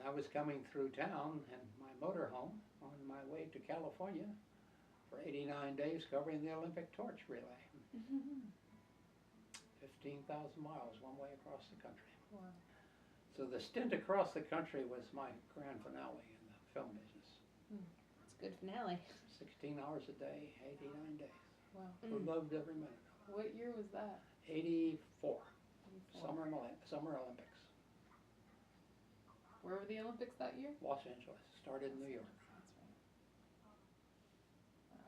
I was coming through town in my motorhome on my way to California for 89 days covering the Olympic torch relay. 15,000 miles one way across the country. Wow. So the stint across the country was my grand finale in the film business. It's a good finale. 16 hours a day, 89 days. Wow. We loved every minute of it. What year was that? 84, 84. Summer Olympics. Where were the Olympics that year? Los Angeles, started in New York. That's right. Wow.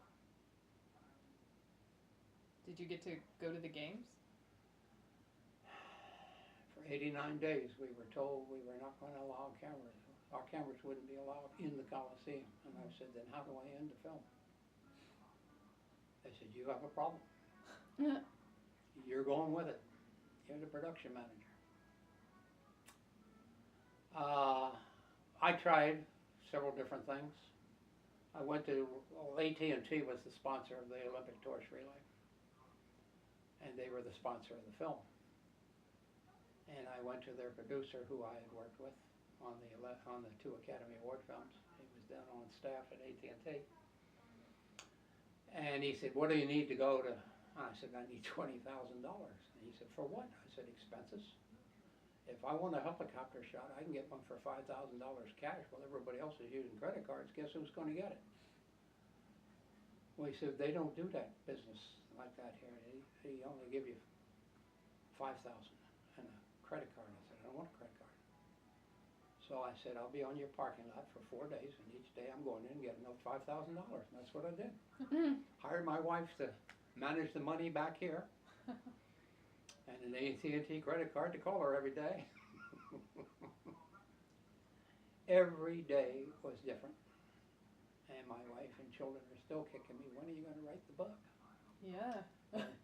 Did you get to go to the games? For 89 days we were told we were not going to allow cameras. Our cameras wouldn't be allowed in the Coliseum. And I said, then how do I end the film? They said, you have a problem. You're going with it. You're the production manager. I tried several different things. I went to, well, AT&T was the sponsor of the Olympic torch relay. And they were the sponsor of the film. And I went to their producer, who I had worked with on the 2 Academy Award films. He was down on staff at AT&T. And he said, what do you need to go to? I said, I need $20,000. And he said, for what? I said, expenses. If I want a helicopter shot, I can get one for $5,000 cash while everybody else is using credit cards. Guess who's going to get it? Well, he said, they don't do that business like that here. He only give you $5,000 and a credit card. I said, I don't want a credit card. So I said, I'll be on your parking lot for 4 days, and each day I'm going in and getting another $5,000. And that's what I did. Hired my wife to manage the money back here, and an AT&T credit card to call her every day. Every day was different. And my wife and children are still kicking me, when are you going to write the book? Yeah.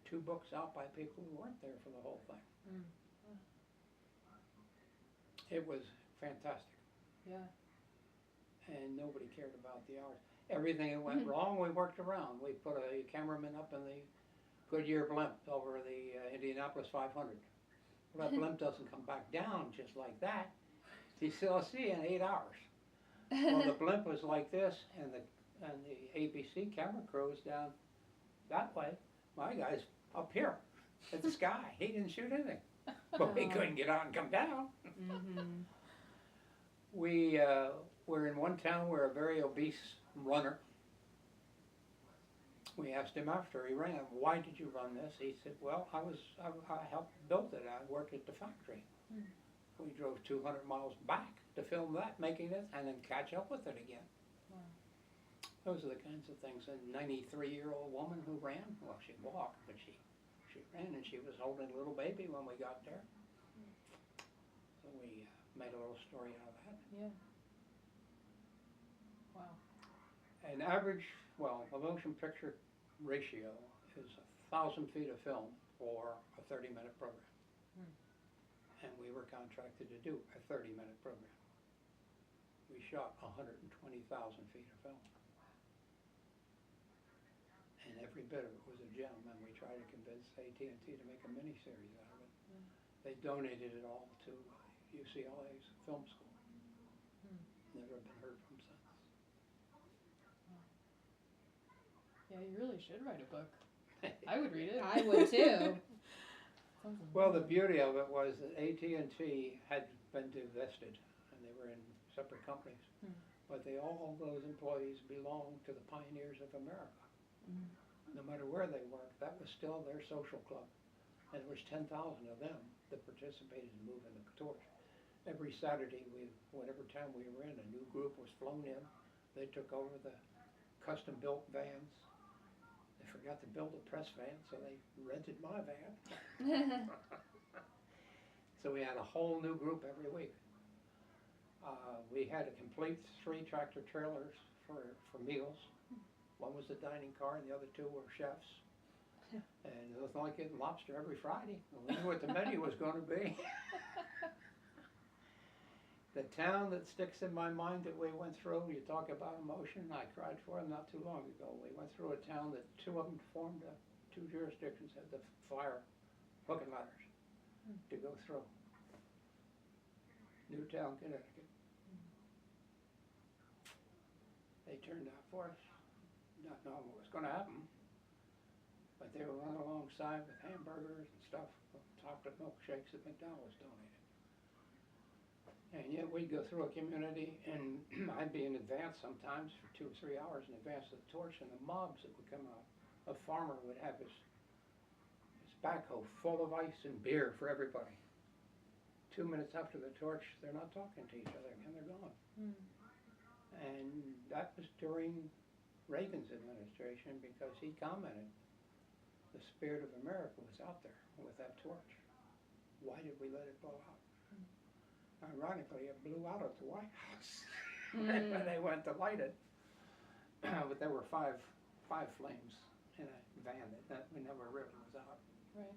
2 books out by people who weren't there for the whole thing. It was fantastic. Yeah. And nobody cared about the hours. Everything that went wrong, we worked around. We put a cameraman up in the Goodyear blimp over the Indianapolis 500. Well, that blimp doesn't come back down just like that. You still see in 8 hours. Well, the blimp was like this, and the ABC camera crew was down that way. My guy's up here at the sky. He didn't shoot anything. But we couldn't get out and come down. We were in one town where a very obese runner, we asked him after he ran, why did you run this? He said, well, I helped build it. I worked at the factory. We drove 200 miles back to film that, making it, and then catch up with it again. Wow. Those are the kinds of things. A 93-year-old woman who ran, well, she walked, but she ran, and she was holding a little baby when we got there. So we made a little story out of that. Yeah. Wow. An average, well, a motion picture ratio is 1,000 feet of film for a 30-minute program. And we were contracted to do a 30-minute program. We shot 120,000 feet of film. And every bit of it was a gem, and we tried to convince AT&T to make a miniseries out of it. They donated it all to UCLA's film school. Never been heard from since. Yeah, you really should write a book. I would read it. I would too. Well, the beauty of it was that AT&T had been divested, and they were in separate companies. But all those employees belonged to the pioneers of America. No matter where they worked, that was still their social club. And there was 10,000 of them that participated in moving the torch. Every Saturday, whatever town we were in, a new group was flown in. They took over the custom-built vans. They forgot to build a press van, so they rented my van. So we had a whole new group every week. We had a complete 3 tractor trailers for meals. One was the dining car, and the other 2 were chefs. And it was like getting lobster every Friday. We knew what the menu was going to be. The town that sticks in my mind that we went through, you talk about emotion, I cried for them not too long ago. We went through a town that 2 of them formed, 2 jurisdictions had the fire hook and ladders to go through. Newtown, Connecticut. They turned out for us, not knowing what was gonna happen. But they were running alongside with hamburgers and stuff, chocolate milkshakes that McDonald's donated. And yet we'd go through a community and I'd be in advance sometimes for 2 or 3 hours in advance of the torch, and the mobs that would come out. A farmer would have his backhoe full of ice and beer for everybody. 2 minutes after the torch, they're not talking to each other and they're gone. Mm. And that was during Reagan's administration, because he commented the spirit of America was out there with that torch. Why did we let it blow out? Ironically, it blew out at the White House when they went to light it. But there were five flames in a van that we never really was out. Right.